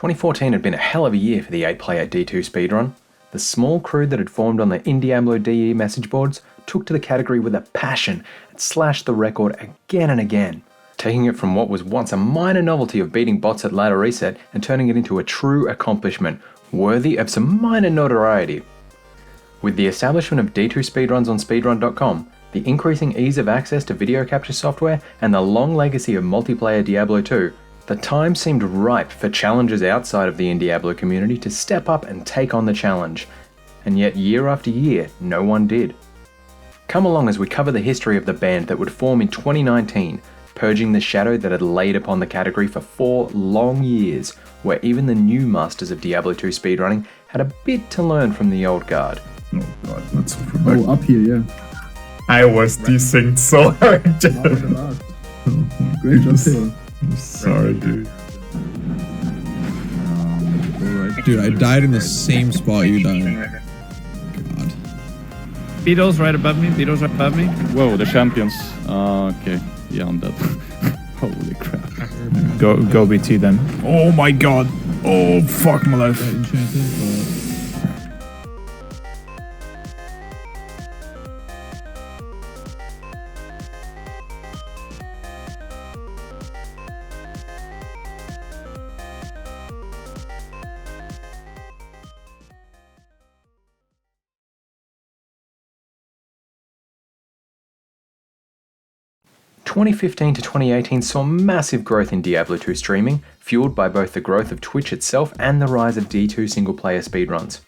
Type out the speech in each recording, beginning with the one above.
2014 had been a hell of a year for the 8-player D2 speedrun. The small crew that had formed on the Diablo DE message boards took to the category with a passion and slashed the record again and again, taking it from what was once a minor novelty of beating bots at ladder reset and turning it into a true accomplishment, worthy of some minor notoriety. With the establishment of D2 speedruns on speedrun.com, the increasing ease of access to video capture software, and the long legacy of multiplayer Diablo 2, the time seemed ripe for challengers outside of the Diablo community to step up and take on the challenge. And yet year after year, no one did. Come along as we cover the history of the band that would form in 2019, purging the shadow that had laid upon the category for 4 long years, where even the new masters of Diablo 2 speedrunning had a bit to learn from the old guard. Oh god, that's so back. Oh, up here, yeah. I was desynced so hard. Great job, Taylor. I'm sorry, dude. Dude, I died in the same spot you died. God. Beetle's right above me. Beetle's right above me. Whoa, the champions. Okay, yeah, I'm dead. Holy crap. Go BT then. Oh my god. Oh fuck my life. Enchanted, 2015 to 2018 saw massive growth in Diablo 2 streaming, fueled by both the growth of Twitch itself and the rise of D2 single-player speedruns.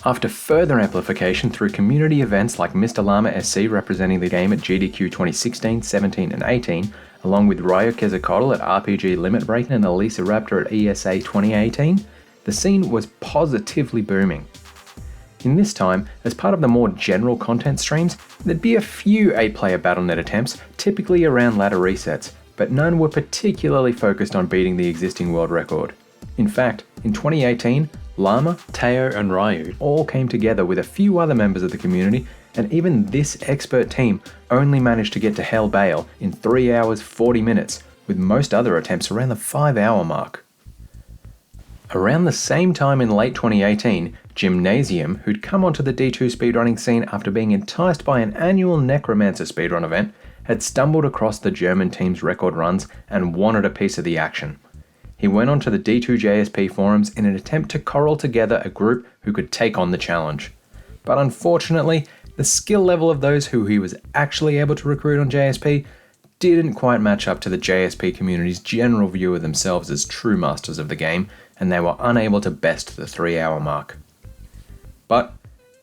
After further amplification through community events like Mr. Llama SC representing the game at GDQ 2016, 17 and 18, along with Ryo Quetzalcoatl at RPG Limit Breaking and Elisa Raptor at ESA 2018, the scene was positively booming. In this time, as part of the more general content streams, there'd be a few 8-player Battle.net attempts, typically around ladder resets, but none were particularly focused on beating the existing world record. In fact, in 2018, Llama, Teo and Ryu all came together with a few other members of the community, and even this expert team only managed to get to Hell Bale in 3 hours 40 minutes, with most other attempts around the 5-hour mark. Around the same time in late 2018, Gymnasium, who'd come onto the D2 speedrunning scene after being enticed by an annual Necromancer speedrun event, had stumbled across the German team's record runs and wanted a piece of the action. He went onto the D2 JSP forums in an attempt to corral together a group who could take on the challenge. But unfortunately, the skill level of those who he was actually able to recruit on JSP didn't quite match up to the JSP community's general view of themselves as true masters of the game, and they were unable to best the 3-hour mark. But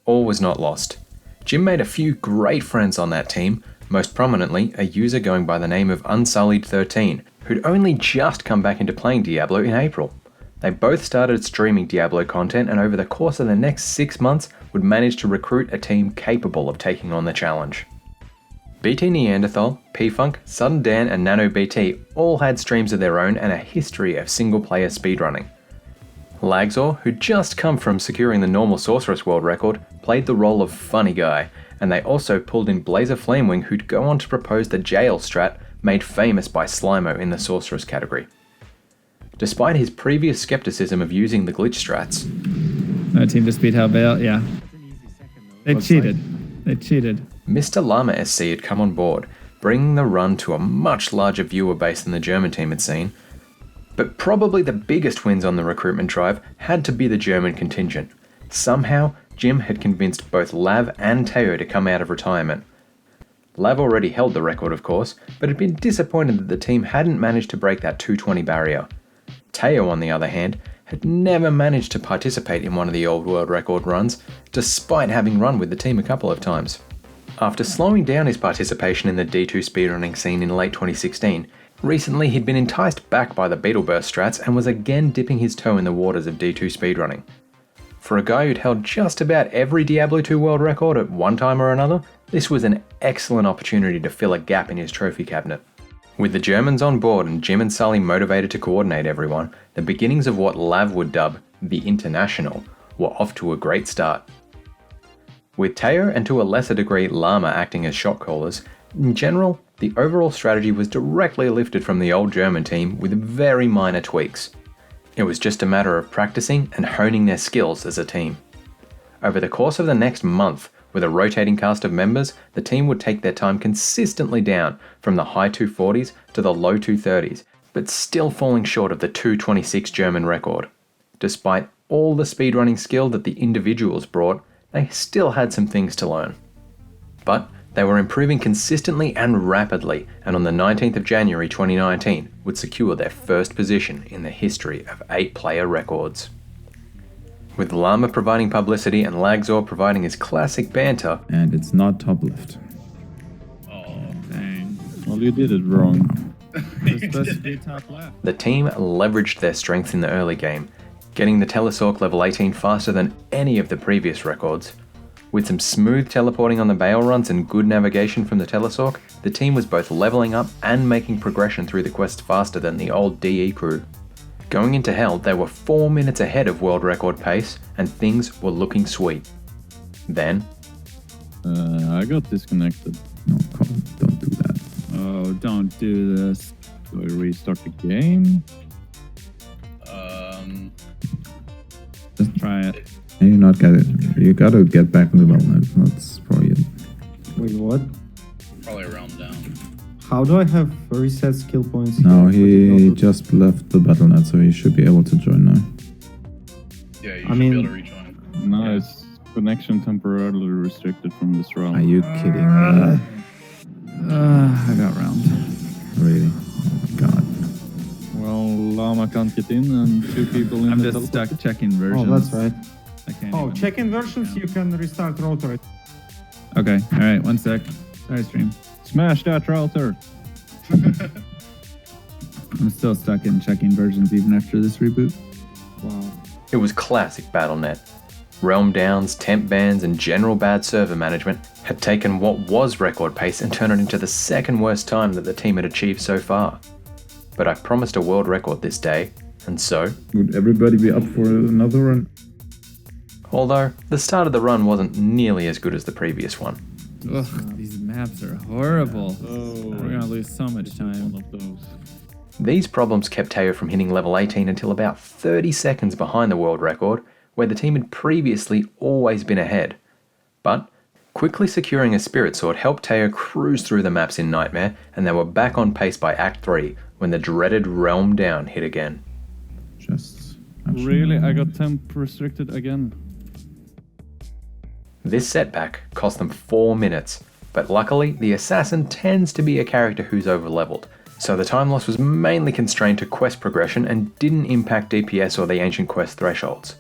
all was not lost. Jim made a few great friends on that team, most prominently a user going by the name of Unsullied13, who'd only just come back into playing Diablo in April. They both started streaming Diablo content, and over the course of the next 6 months would manage to recruit a team capable of taking on the challenge. BT Neanderthal, P-Funk, Sudden Dan and Nano BT all had streams of their own and a history of single-player speedrunning. Lagzor, who'd just come from securing the normal Sorceress world record, played the role of funny guy, and they also pulled in Blazer Flamewing, who'd go on to propose the jail strat made famous by Slimo in the Sorceress category. Despite his previous skepticism of using the glitch strats, No team to speed Hell Bale, yeah. They cheated. They cheated. Mr. Llama SC had come on board, bringing the run to a much larger viewer base than the German team had seen. But probably the biggest wins on the recruitment drive had to be the German contingent. Somehow, Jim had convinced both Lav and Teo to come out of retirement. Lav already held the record, of course, but had been disappointed that the team hadn't managed to break that 220 barrier. Teo, on the other hand, had never managed to participate in one of the old world record runs, despite having run with the team a couple of times. After slowing down his participation in the D2 speedrunning scene in late 2016, recently he'd been enticed back by the Beetleburst strats and was again dipping his toe in the waters of D2 speedrunning. For a guy who'd held just about every Diablo 2 world record at one time or another, this was an excellent opportunity to fill a gap in his trophy cabinet. With the Germans on board and Jim and Sully motivated to coordinate everyone, the beginnings of what Lav would dub the International were off to a great start. With Teo and to a lesser degree Llama acting as shot callers, in general, the overall strategy was directly lifted from the old German team with very minor tweaks. It was just a matter of practicing and honing their skills as a team. Over the course of the next month, with a rotating cast of members, the team would take their time consistently down from the high 240s to the low 230s, but still falling short of the 226 German record. Despite all the speedrunning skill that the individuals brought, they still had some things to learn. But they were improving consistently and rapidly, and on the 19th of January 2019 would secure their first position in the history of 8-player records. With Llama providing publicity and Lagzor providing his classic banter, And it's not top left. Oh, dang. Well, you did it wrong. It's supposed to be top left. the team leveraged their strength in the early game, getting the Telesork level 18 faster than any of the previous records. With some smooth teleporting on the Bale runs and good navigation from the Telesork, the team was both leveling up and making progression through the quest faster than the old DE crew. Going into Hell, they were 4 minutes ahead of world record pace, and things were looking sweet. Then, I got disconnected. No, Colin, don't do that. Oh, don't do this. Do I restart the game? Just try it. You not get it. You gotta get back in the development. That's probably it. Wait, what? Probably realm down. How do I have reset skill points? No, here? he just left the Battle.net, so he should be able to join now. Yeah, you I should mean- be able to rejoin. No, it's connection temporarily restricted from this realm. Are you kidding me? I got round. Really? Oh my god. Well, Llama can't get in and 2 people in I'm the just teleport. stuck checking versions. Oh, that's right. I can't Oh, even- check-in versions, you can restart router. Okay, alright, 1 sec. Sorry, stream. Smash that router! I'm still stuck in checking versions even after this reboot. Wow. it was classic Battle.net. Realm downs, temp bans, and general bad server management had taken what was record pace and turned it into the second worst time that the team had achieved so far. But I promised a world record this day, and so, Would everybody be up for another run? although the start of the run wasn't nearly as good as the previous one. Ugh, these maps are horrible. Oh, We're gonna lose so much time. one of those. These problems kept Teo from hitting level 18 until about 30 seconds behind the world record, where the team had previously always been ahead. But quickly securing a Spirit Sword helped Teo cruise through the maps in Nightmare, and they were back on pace by Act 3 when the dreaded Realm Down hit again. Just. Really? I got temp restricted again. This setback cost them 4 minutes, but luckily the Assassin tends to be a character who's overleveled, so the time loss was mainly constrained to quest progression and didn't impact DPS or the Ancient Quest thresholds.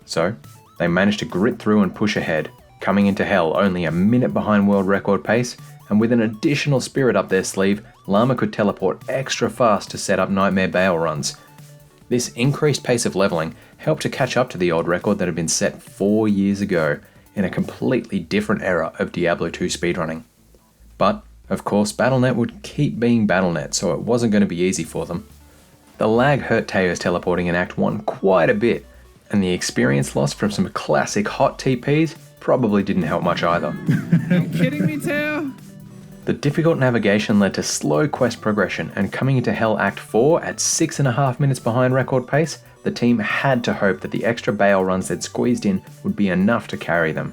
So, they managed to grit through and push ahead, coming into Hell only a minute behind world record pace, and with an additional spirit up their sleeve, Llama could teleport extra fast to set up Nightmare Bale runs. This increased pace of leveling helped to catch up to the old record that had been set 4 years ago, in a completely different era of Diablo 2 speedrunning. But, of course, Battle.net would keep being Battle.net, so it wasn't going to be easy for them. The lag hurt Teo's teleporting in Act 1 quite a bit, and the experience loss from some classic hot TPs probably didn't help much either. Are you kidding me, Teo? The difficult navigation led to slow quest progression, and coming into Hell Act 4 at 6.5 minutes behind record pace, the team had to hope that the extra Bale runs they'd squeezed in would be enough to carry them.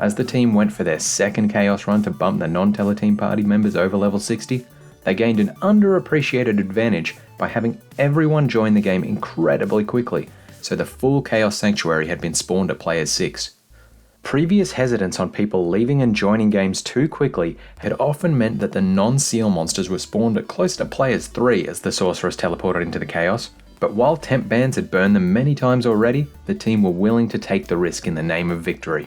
As the team went for their second Chaos run to bump the non-teleteam party members over level 60, they gained an underappreciated advantage by having everyone join the game incredibly quickly, so the full Chaos Sanctuary had been spawned at Players 6. Previous hesitance on people leaving and joining games too quickly had often meant that the non-seal monsters were spawned at close to Players 3 as the Sorceress teleported into the Chaos, but while temp bans had burned them many times already, the team were willing to take the risk in the name of victory.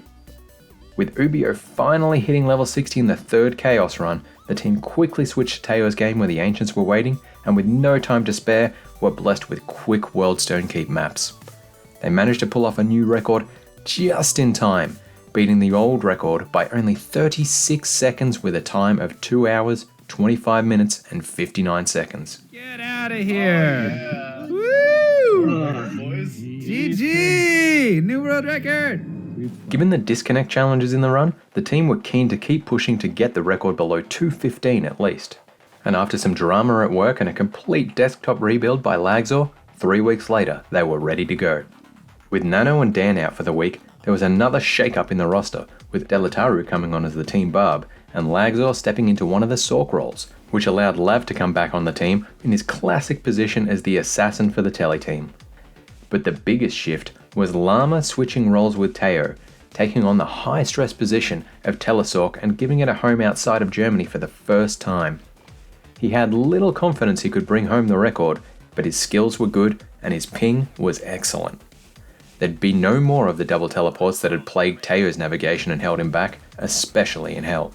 With Ubio finally hitting level 60 in the third Chaos run, the team quickly switched to Teo's game where the Ancients were waiting, and with no time to spare, were blessed with quick World Stonekeep maps. They managed to pull off a new record just in time, beating the old record by only 36 seconds with a time of 2 hours, 25 minutes and 59 seconds. Get out of here! Woo! Boys. GG! New world record! Given the disconnect challenges in the run, the team were keen to keep pushing to get the record below 215 at least. And after some drama at work and a complete desktop rebuild by Lagzor, 3 weeks later, they were ready to go. With Nano and Dan out for the week, there was another shake-up in the roster, with Delataru coming on as the team Barb, and Lagzor stepping into one of the Sork roles, which allowed Lav to come back on the team in his classic position as the assassin for the Tele team. But the biggest shift was Llama switching roles with Teo, taking on the high-stress position of Telesork and giving it a home outside of Germany for the first time. He had little confidence he could bring home the record, but his skills were good and his ping was excellent. There'd be no more of the double teleports that had plagued Teo's navigation and held him back, especially in Hell.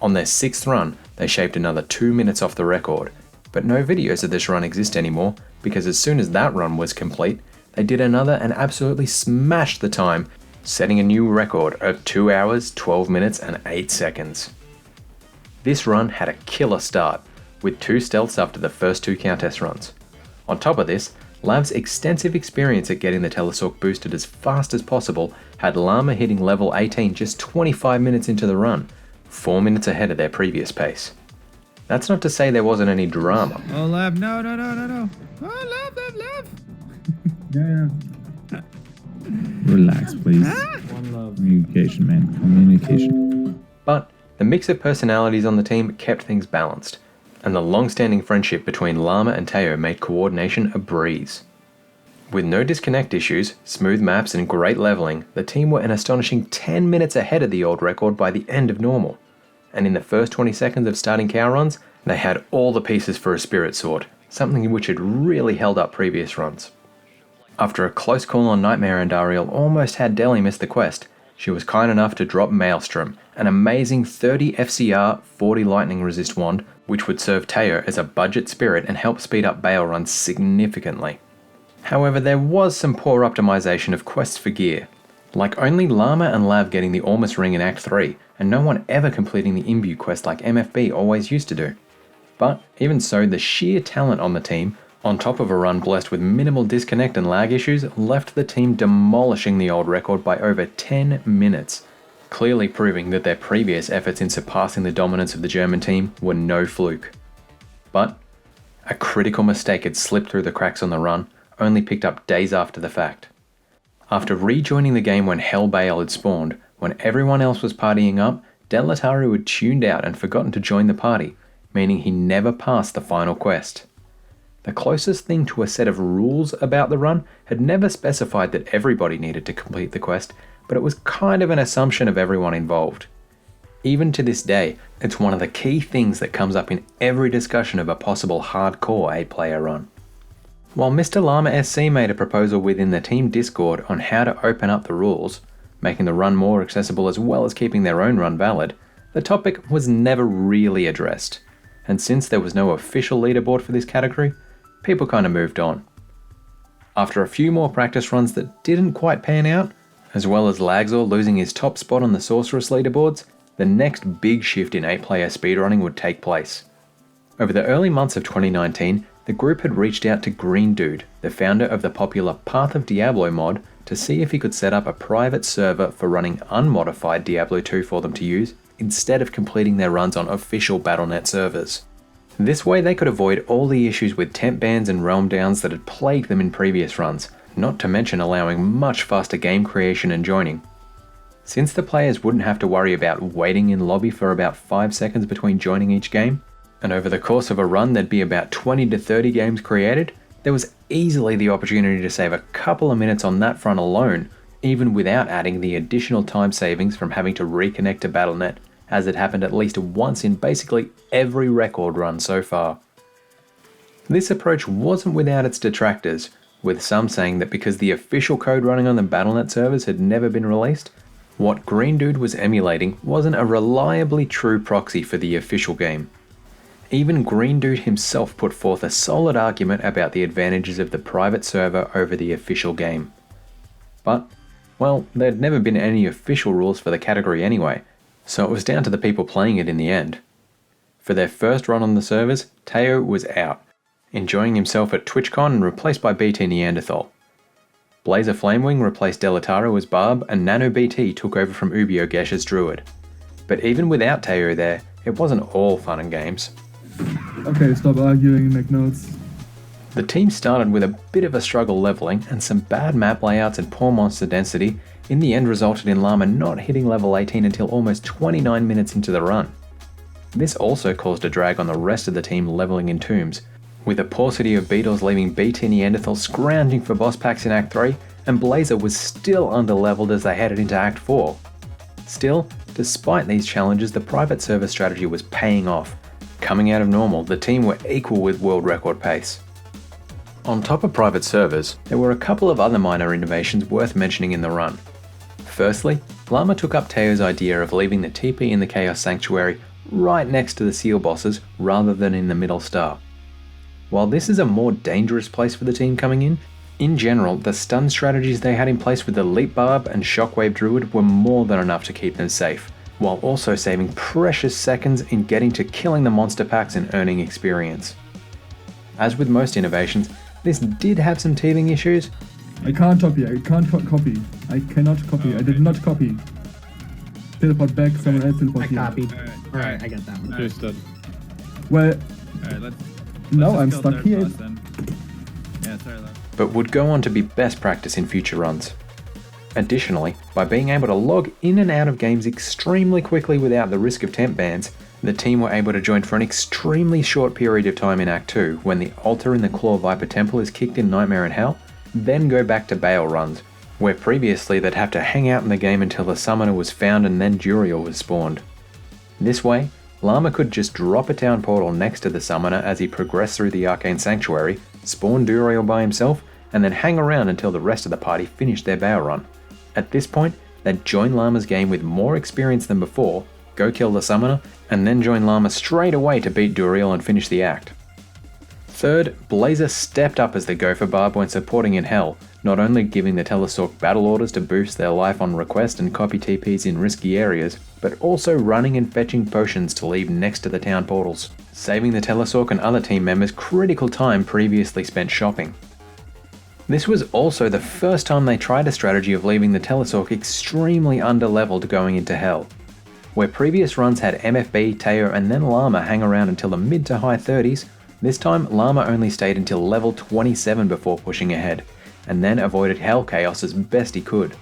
On their 6th run, they shaved another 2 minutes off the record, but no videos of this run exist anymore because as soon as that run was complete, they did another and absolutely smashed the time, setting a new record of 2 hours, 12 minutes and 8 seconds. This run had a killer start, with 2 stealths after the first 2 Countess runs. On top of this, Lav's extensive experience at getting the Telesork boosted as fast as possible had Llama hitting level 18 just 25 minutes into the run, 4 minutes ahead of their previous pace. That's not to say there wasn't any drama. Oh, Lav, no. Oh, Lav. Yeah. Relax, please. One love. Communication, man. Communication. But the mix of personalities on the team kept things balanced, and the long-standing friendship between Llama and Teo made coordination a breeze. With no disconnect issues, smooth maps and great leveling, the team were an astonishing 10 minutes ahead of the old record by the end of normal. And in the first 20 seconds of starting cow runs, they had all the pieces for a Spirit Sword, something which had really held up previous runs. After a close call on Nightmare and Ariel almost had Deli miss the quest, she was kind enough to drop Maelstrom, an amazing 30 FCR 40 lightning resist wand, which would serve Teo as a budget spirit and help speed up Bale runs significantly. However, there was some poor optimization of quests for gear, like only Llama and Lav getting the Ormus Ring in Act 3, and no one ever completing the Imbue quest like MFB always used to do. But even so, the sheer talent on the team, on top of a run blessed with minimal disconnect and lag issues, left the team demolishing the old record by over 10 minutes, clearly proving that their previous efforts in surpassing the dominance of the German team were no fluke. But a critical mistake had slipped through the cracks on the run, only picked up days after the fact. After rejoining the game when Hell Bale had spawned, when everyone else was partying up, Delataru had tuned out and forgotten to join the party, meaning he never passed the final quest. The closest thing to a set of rules about the run had never specified that everybody needed to complete the quest, but it was kind of an assumption of everyone involved. Even to this day, it's one of the key things that comes up in every discussion of a possible hardcore 8-player run. While Mr. Llama SC made a proposal within the team Discord on how to open up the rules, making the run more accessible as well as keeping their own run valid, the topic was never really addressed, and since there was no official leaderboard for this category, people kind of moved on. After a few more practice runs that didn't quite pan out, as well as Lagzor losing his top spot on the Sorceress leaderboards, the next big shift in 8-player speedrunning would take place. Over the early months of 2019, the group had reached out to Green Dude, the founder of the popular Path of Diablo mod, to see if he could set up a private server for running unmodified Diablo 2 for them to use, instead of completing their runs on official Battle.net servers. This way they could avoid all the issues with temp bans and realm downs that had plagued them in previous runs, not to mention allowing much faster game creation and joining. Since the players wouldn't have to worry about waiting in lobby for about 5 seconds between joining each game, and over the course of a run there'd be about 20 to 30 games created, there was easily the opportunity to save a couple of minutes on that front alone, even without adding the additional time savings from having to reconnect to Battle.net, as it happened at least once in basically every record run so far. This approach wasn't without its detractors, with some saying that because the official code running on the Battle.net servers had never been released, what Green Dude was emulating wasn't a reliably true proxy for the official game. Even Green Dude himself put forth a solid argument about the advantages of the private server over the official game. But, well, there'd never been any official rules for the category anyway, so it was down to the people playing it in the end. For their first run on the servers, Teo was out, enjoying himself at TwitchCon and replaced by BT Neanderthal. Blazer Flamewing replaced Delataru as Barb, and Nano BT took over from Ubio Gesh as Druid. But even without Teo there, it wasn't all fun and games. Okay, stop arguing and make notes. The team started with a bit of a struggle leveling, and some bad map layouts and poor monster density in the end resulted in Llama not hitting level 18 until almost 29 minutes into the run. This also caused a drag on the rest of the team leveling in tombs, with a paucity of beetles leaving BT Neanderthal scrounging for boss packs in Act 3, and Blazer was still under-leveled as they headed into Act 4. Still, despite these challenges, the private server strategy was paying off. Coming out of normal, the team were equal with world record pace. On top of private servers, there were a couple of other minor innovations worth mentioning in the run. Firstly, Llama took up Teo's idea of leaving the TP in the Chaos Sanctuary right next to the seal bosses rather than in the middle star. While this is a more dangerous place for the team coming in general, the stun strategies they had in place with the Leap Barb and Shockwave Druid were more than enough to keep them safe, while also saving precious seconds in getting to killing the monster packs and earning experience. As with most innovations, this did have some teething issues. I can't copy. I cannot copy. I did not copy. Teleport back, someone else teleport here. Copied. Alright, I got that one. Understood. Well, Alright, let's now just I'm kill stuck third here. boss then. Yeah, sorry, love. But would go on to be best practice in future runs. Additionally, by being able to log in and out of games extremely quickly without the risk of temp bans, the team were able to join for an extremely short period of time in Act 2 when the altar in the Claw Viper Temple is kicked in Nightmare in Hell, then go back to Bale runs, where previously they'd have to hang out in the game until the summoner was found and then Duriel was spawned. This way, Llama could just drop a town portal next to the summoner as he progressed through the Arcane Sanctuary, spawn Duriel by himself, and then hang around until the rest of the party finished their Bale run. At this point, they'd join Llama's game with more experience than before, go kill the summoner, and then join Llama straight away to beat Duriel and finish the act. Third, Blazer stepped up as the Gopher Barb when supporting in Hell, not only giving the Telesorc battle orders to boost their life on request and copy TPs in risky areas, but also running and fetching potions to leave next to the town portals, saving the Telesorc and other team members critical time previously spent shopping. This was also the first time they tried a strategy of leaving the Telesorc extremely under-leveled going into Hell. Where previous runs had MFB, Teo and then Llama hang around until the mid to high 30s, this time Llama only stayed until level 27 before pushing ahead, and then avoided Hell Chaos as best he could.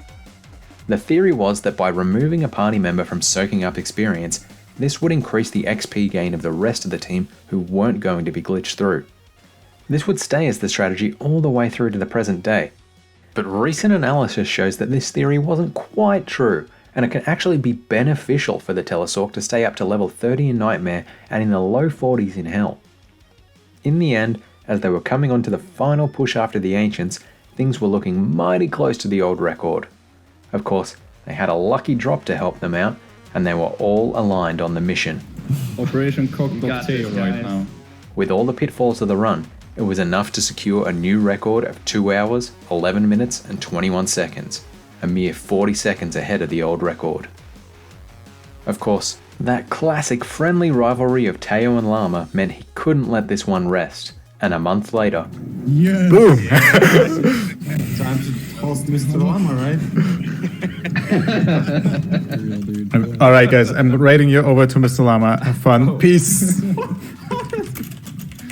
The theory was that by removing a party member from soaking up experience, this would increase the XP gain of the rest of the team who weren't going to be glitched through. This would stay as the strategy all the way through to the present day. But recent analysis shows that this theory wasn't quite true, and it can actually be beneficial for the Telesorc to stay up to level 30 in Nightmare and in the low 40s in Hell. In the end, as they were coming on to the final push after the Ancients, things were looking mighty close to the old record. Of course, they had a lucky drop to help them out, and they were all aligned on the mission. Operation Cocktail got this, right guys. now. With all the pitfalls of the run, it was enough to secure a new record of 2 hours, 11 minutes and 21 seconds, a mere 40 seconds ahead of the old record. Of course, that classic friendly rivalry of Teo and Llama meant he couldn't let this one rest, and a month later, Yes. Boom! Time to host Mr. Llama, right? Real dude. All right, guys, I'm rating you over to Mr. Llama. Have fun. Peace.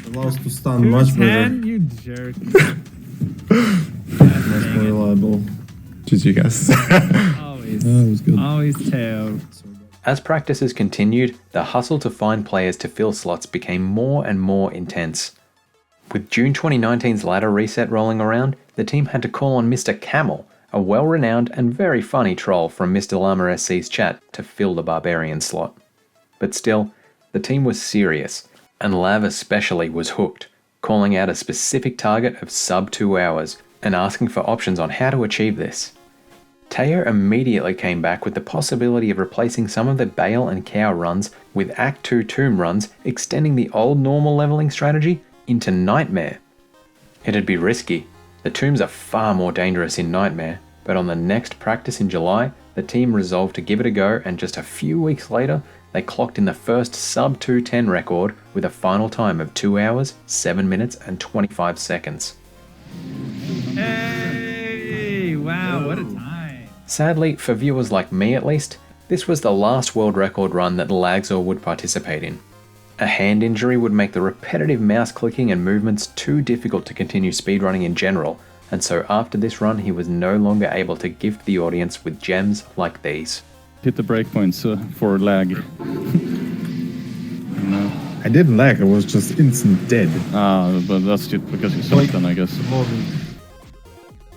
Allows to stun much better. You jerk. Much more reliable. GG, guys. Always. That was good. Always Teo. as practices continued, the hustle to find players to fill slots became more and more intense. With June 2019's ladder reset rolling around, the team had to call on Mr. Camel, a well-renowned and very funny troll from Mr. Llama SC's chat, to fill the Barbarian slot. But still, the team was serious, and Lav especially was hooked, calling out a specific target of sub 2 hours and asking for options on how to achieve this. Teo immediately came back with the possibility of replacing some of the Bale and Cow runs with Act 2 Tomb runs, extending the old normal leveling strategy into Nightmare. It'd be risky. The tombs are far more dangerous in Nightmare, but on the next practice in July, the team resolved to give it a go, and just a few weeks later, they clocked in the first sub 2:10 record with a final time of 2 hours, 7 minutes and 25 seconds. Hey! Wow, what a time. Sadly, for viewers like me at least, this was the last world record run that Eyegor would participate in. A hand injury would make the repetitive mouse clicking and movements too difficult to continue speedrunning in general, and so after this run he was no longer able to gift the audience with gems like these. Hit the breakpoints for lag. No. I didn't lag, I was just instant dead. But that's just because you sucked then, I guess.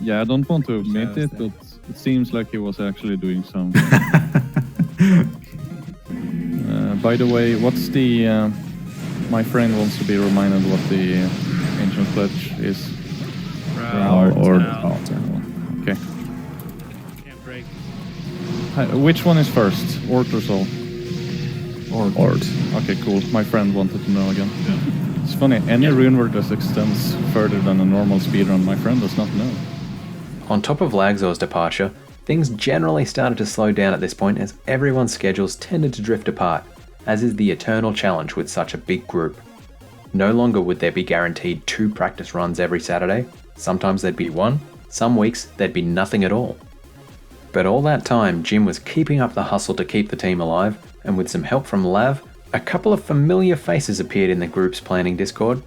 Yeah, I don't want to admit it, but it seems like he was actually doing some. By the way, what's the... my friend wants to be reminded what the ancient pledge is. Okay. Can't break. Which one is first? Ort or Soul? Ort. Okay, cool. My friend wanted to know again. It's funny, any rune word that extends further than a normal speedrun, my friend does not know. On top of Lagzor's departure, things generally started to slow down at this point as everyone's schedules tended to drift apart, as is the eternal challenge with such a big group. No longer would there be guaranteed 2 practice runs every Saturday. Sometimes there'd be 1, some weeks there'd be nothing at all. But all that time, Jim was keeping up the hustle to keep the team alive, and with some help from Lav, a couple of familiar faces appeared in the group's planning Discord.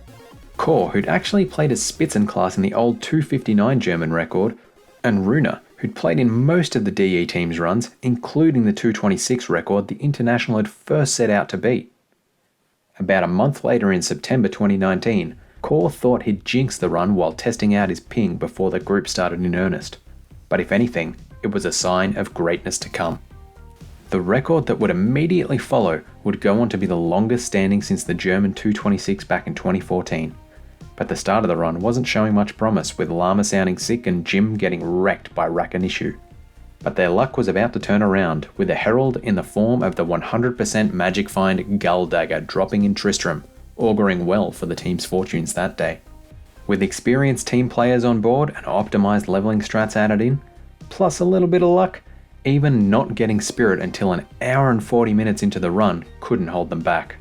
Kor, who'd actually played as Spitzenclass in the old 259 German record, and Runa, who'd played in most of the DE team's runs, including the 226 record the International had first set out to beat. About a month later in September 2019, Kor thought he'd jinxed the run while testing out his ping before the group started in earnest. But if anything, it was a sign of greatness to come. The record that would immediately follow would go on to be the longest standing since the German 226 back in 2014. But the start of the run wasn't showing much promise, with Llama sounding sick and Jim getting wrecked by Rakanishu. But their luck was about to turn around, with a herald in the form of the 100% magic find Gull Dagger dropping in Tristram, auguring well for the team's fortunes that day. With experienced team players on board and optimised levelling strats added in, plus a little bit of luck, even not getting Spirit until an hour and 40 minutes into the run couldn't hold them back.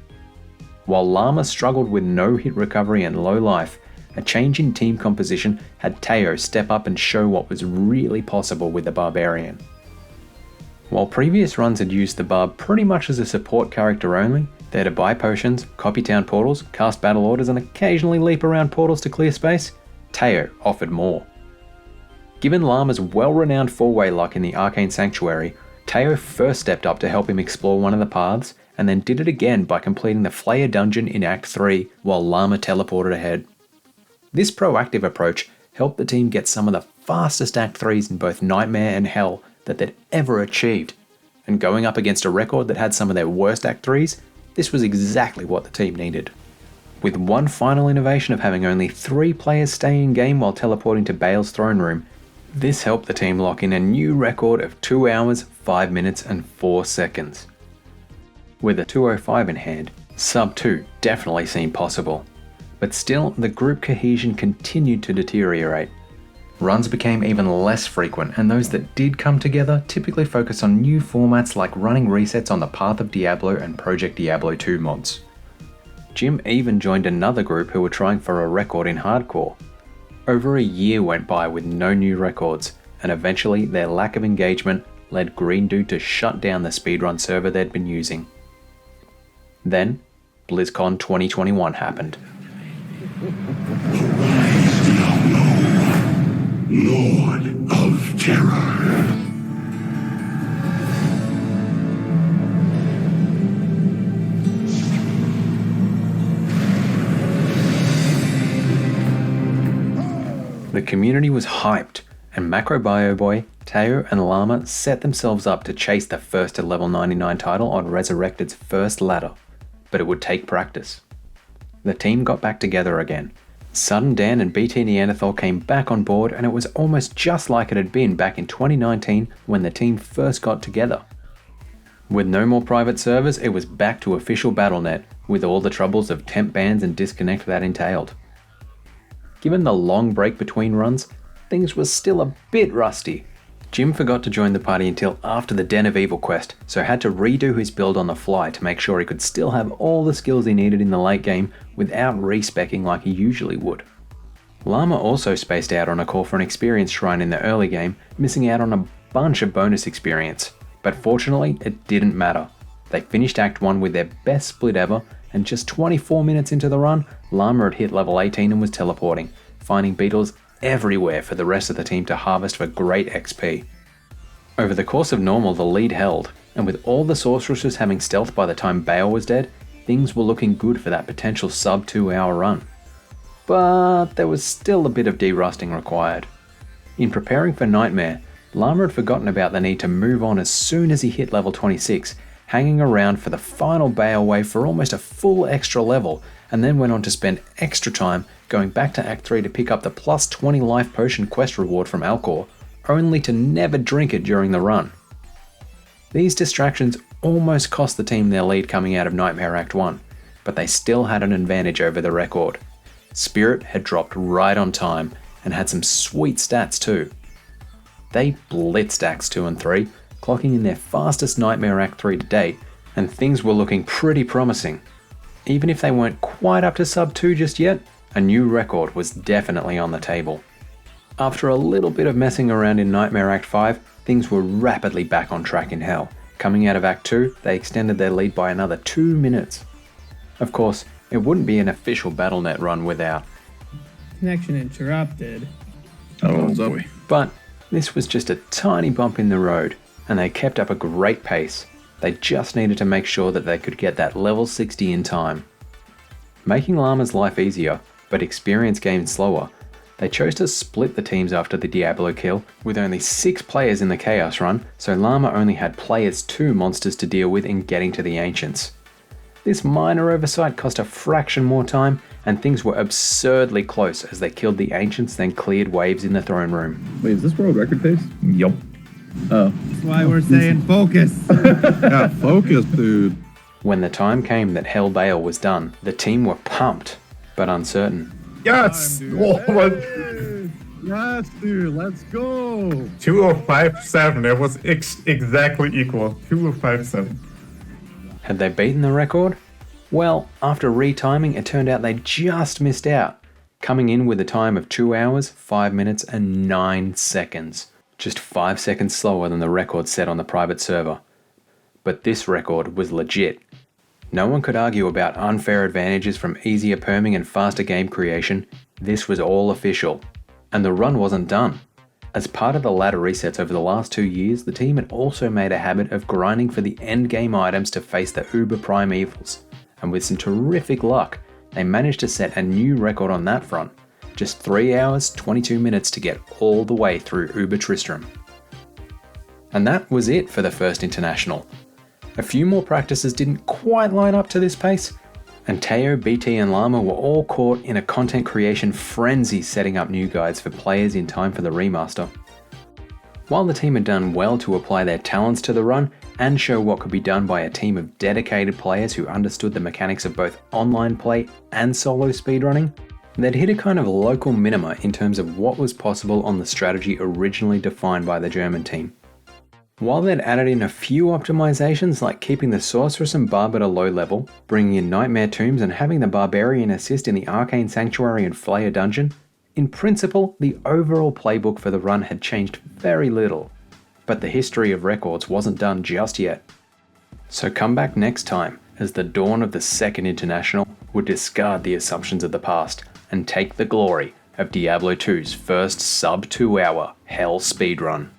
While Llama struggled with no hit recovery and low life, a change in team composition had Teo step up and show what was really possible with the Barbarian. While previous runs had used the Barb pretty much as a support character only, there to buy potions, copy town portals, cast battle orders and occasionally leap around portals to clear space, Teo offered more. Given Llama's well-renowned 4-way luck in the Arcane Sanctuary, Teo first stepped up to help him explore one of the paths, and then did it again by completing the Flayer dungeon in Act 3 while Llama teleported ahead. This proactive approach helped the team get some of the fastest Act 3s in both Nightmare and Hell that they'd ever achieved, and going up against a record that had some of their worst Act 3s, this was exactly what the team needed. With one final innovation of having only 3 players stay in game while teleporting to Bale's throne room, this helped the team lock in a new record of 2 hours, 5 minutes and 4 seconds. With a 2:05 in hand, sub 2 definitely seemed possible. But still, the group cohesion continued to deteriorate. Runs became even less frequent, and those that did come together typically focused on new formats like running resets on the Path of Diablo and Project Diablo 2 mods. Jim even joined another group who were trying for a record in hardcore. Over a year went by with no new records, and eventually their lack of engagement led Green Dude to shut down the speedrun server they'd been using. Then, BlizzCon 2021 happened. Lord of Terror. The community was hyped, and Macro Bio Boy, Teo and Llama set themselves up to chase the first to level 99 title on Resurrected's first ladder, but it would take practice. The team got back together again. Sudden Dan and BT Neanderthal came back on board, and it was almost just like it had been back in 2019 when the team first got together. With no more private servers, it was back to official BattleNet, with all the troubles of temp bans and disconnect that entailed. Given the long break between runs, things were still a bit rusty. Jim forgot to join the party until after the Den of Evil quest, so had to redo his build on the fly to make sure he could still have all the skills he needed in the late game without respecking like he usually would. Llama also spaced out on a call for an experience shrine in the early game, missing out on a bunch of bonus experience, but fortunately it didn't matter. They finished Act 1 with their best split ever, and just 24 minutes into the run, Llama had hit level 18 and was teleporting, finding beetles everywhere for the rest of the team to harvest for great XP. Over the course of normal, the lead held, and with all the sorceresses having stealth by the time Bale was dead, things were looking good for that potential sub 2 hour run. But there was still a bit of derusting required. In preparing for Nightmare, Llama had forgotten about the need to move on as soon as he hit level 26, hanging around for the final Bale wave for almost a full extra level, and then went on to spend extra time going back to Act 3 to pick up the plus 20 life potion quest reward from Eyegor, only to never drink it during the run. These distractions almost cost the team their lead coming out of Nightmare Act 1, but they still had an advantage over the record. Spirit had dropped right on time and had some sweet stats too. They blitzed Acts 2 and 3, clocking in their fastest Nightmare Act 3 to date, and things were looking pretty promising. Even if they weren't quite up to sub 2 just yet, a new record was definitely on the table. After a little bit of messing around in Nightmare Act 5, things were rapidly back on track in Hell. Coming out of Act 2, they extended their lead by another 2 minutes. Of course, it wouldn't be an official BattleNet run without. Connection interrupted. Oh boy. But this was just a tiny bump in the road, and they kept up a great pace. They just needed to make sure that they could get that level 60 in time. Making Llama's life easier, but experience gained slower, they chose to split the teams after the Diablo kill, with only 6 players in the Chaos run, so Llama only had players 2 monsters to deal with in getting to the Ancients. This minor oversight cost a fraction more time, and things were absurdly close as they killed the Ancients then cleared waves in the throne room. Wait, is this world record pace? Yup. Oh. That's why we're saying focus. Yeah, focus, dude. When the time came that Hell Bale was done, the team were pumped, but uncertain. Yes! Oh, Yes, dude, let's go. 2057. It was exactly equal. 2057. Had they beaten the record? Well, after retiming, it turned out they just missed out, coming in with a time of 2 hours, 5 minutes, and 9 seconds. Just 5 seconds slower than the record set on the private server. But this record was legit. No one could argue about unfair advantages from easier perming and faster game creation. This was all official. And the run wasn't done. As part of the ladder resets over the last 2 years, the team had also made a habit of grinding for the endgame items to face the Uber Prime evils. And with some terrific luck, they managed to set a new record on that front. Just 3 hours, 22 minutes to get all the way through Uber Tristram. And that was it for the first international. A few more practices didn't quite line up to this pace, and Teo, BT and Llama were all caught in a content creation frenzy setting up new guides for players in time for the remaster. While the team had done well to apply their talents to the run and show what could be done by a team of dedicated players who understood the mechanics of both online play and solo speedrunning, they'd hit a kind of local minima in terms of what was possible on the strategy originally defined by the German team. While they'd added in a few optimizations like keeping the Sorceress and Barb at a low level, bringing in Nightmare Tombs and having the Barbarian assist in the Arcane Sanctuary and Flayer Dungeon, in principle the overall playbook for the run had changed very little. But the history of records wasn't done just yet. So come back next time as the dawn of the second international would discard the assumptions of the past and take the glory of Diablo 2's first sub 2 hour Hell speedrun.